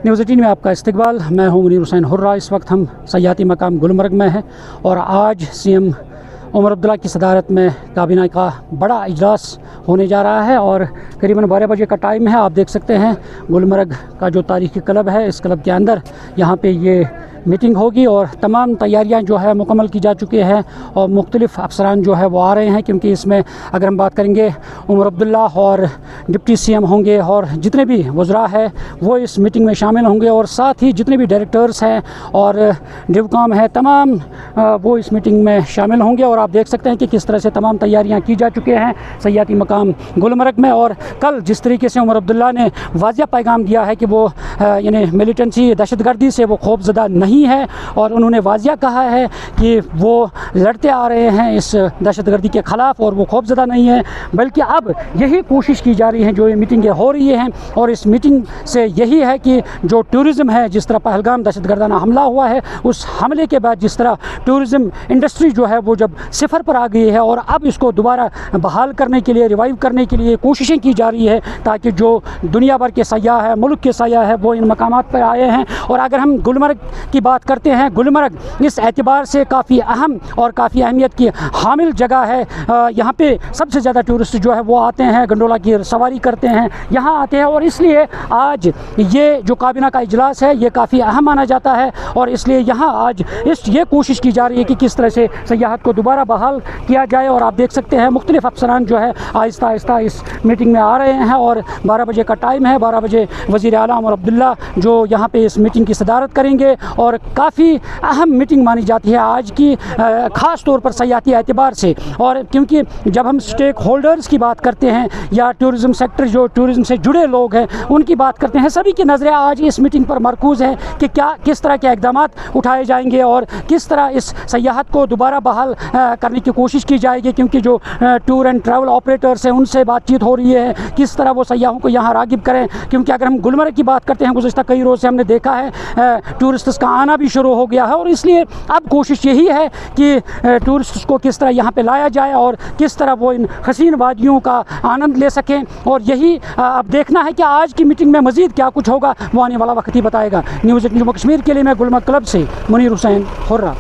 News 18 में आपका इस्तकबाल। मैं हूं मुनीर हुसैन हुर्रा। इस वक्त हम सयाहती मकाम गुलमर्ग में हैं और आज सीएम उमर अब्दुल्ला की सदारत में काबीना का बड़ा इजलास होने जा रहा है और करीबन 12 बजे का टाइम है। आप देख सकते हैं गुलमर्ग का जो तारीखी क्लब है, इस क्लब के अंदर यहाँ पे ये मीटिंग होगी और तमाम तैयारियां जो है मुकम्मल की जा चुकी हैं और मुख्तलिफ़ अफसरान जो है वो आ रहे हैं, क्योंकि इसमें अगर हम बात करेंगे उमर अब्दुल्ला और डिप्टी सीएम होंगे और जितने भी वज़रा है वो इस मीटिंग में शामिल होंगे और साथ ही जितने भी डायरेक्टर्स हैं और डिवकाम है तमाम वो इस मीटिंग में शामिल होंगे। और आप देख सकते हैं कि किस तरह से तमाम तैयारियाँ की जा चुकी हैं सयाहती मकाम गुलमर्ग में। और कल जिस तरीके से उमर अब्दुल्ला ने वाज़िया पैगाम दिया है कि वो यानी मिलिटेंसी दहशतगर्दी से वो खौफज़दा नहीं है और उन्होंने वाज़िया कहा है कि वो लड़ते आ रहे हैं इस दहशतगर्दी के ख़िलाफ़ और वो खौफज़दा नहीं है, बल्कि अब यही कोशिश की जा रही है, जो ये मीटिंगें हो रही हैं और इस मीटिंग से यही है कि जो टूरिज़म है, जिस तरह पहलगाम दहशतगर्दाना हमला हुआ है, उस हमले के बाद जिस तरह टूरिज़म इंडस्ट्री जो है वो जब सिफर पर आ गई है और अब इसको दोबारा बहाल करने के लिए, रिवाइव करने के लिए कोशिशें की जा रही है ताकि जो दुनिया भर के सयाह है, मुल्क के सयाह है, वो इन मकामात पर आए हैं। और अगर हम गुलमर्ग की बात करते हैं, गुलमर्ग इस एतबार से काफ़ी अहम और काफ़ी अहमियत की हामिल जगह है। यहाँ पे सबसे ज़्यादा टूरिस्ट जो है वो आते हैं, गंडोला की सवारी करते हैं, यहाँ आते हैं और इसलिए आज ये जो काबीना का इजलास है ये काफ़ी अहम माना जाता है और इसलिए यहाँ आज ये कोशिश की जा रही है कि किस तरह से सयाहत को दोबारा बहाल किया जाए। और आप देख सकते हैं मुख्तलिफ़ अफसरान जो है आहिस्ता आहिस्ता इस मीटिंग में आ रहे हैं और 12 बजे का टाइम है। 12 बजे वज़ीर आला उमर अब्दुल्ला जो यहाँ पे इस मीटिंग की सदारत करेंगे और काफ़ी अहम मीटिंग मानी जाती है आज की, ख़ास तौर पर सयाहती एतबार से। और क्योंकि जब हम स्टेक होल्डर्स की बात करते हैं या टूरिज़म सेक्टर, जो टूरिज़म से जुड़े लोग हैं, उनकी बात करते हैं, सभी की नज़रें आज इस मीटिंग पर मरकूज़ हैं कि किस तरह के इक़दामात उठाए जाएंगे और किस तरह इस सयाहत को दोबारा बहाल करने की कोशिश की जाएगी। क्योंकि जो टूर एंड ट्रैवल ऑपरेटर्स हैं उनसे बातचीत हो रही है किस तरह वो सयाहों को यहाँ राग़िब करें। क्योंकि अगर हम गुलमर्ग की बात करते हैं, गुज़श्ता कई रोज़ से हमने देखा है टूरिस्ट्स का आना भी शुरू हो गया है और इसलिए अब कोशिश यही है कि टूरिस्ट्स को किस तरह यहाँ पे लाया जाए और किस तरह वो इन हसीन वादियों का आनंद ले सकें। और यही अब देखना है कि आज की मीटिंग में मज़ीद क्या कुछ होगा, वो आने वाला वक्त ही बताएगा। न्यूज़ 18 जम्मू कश्मीर के लिए मैं गुलमर्ग क्लब से मुनीर हुसैन हुर्रा।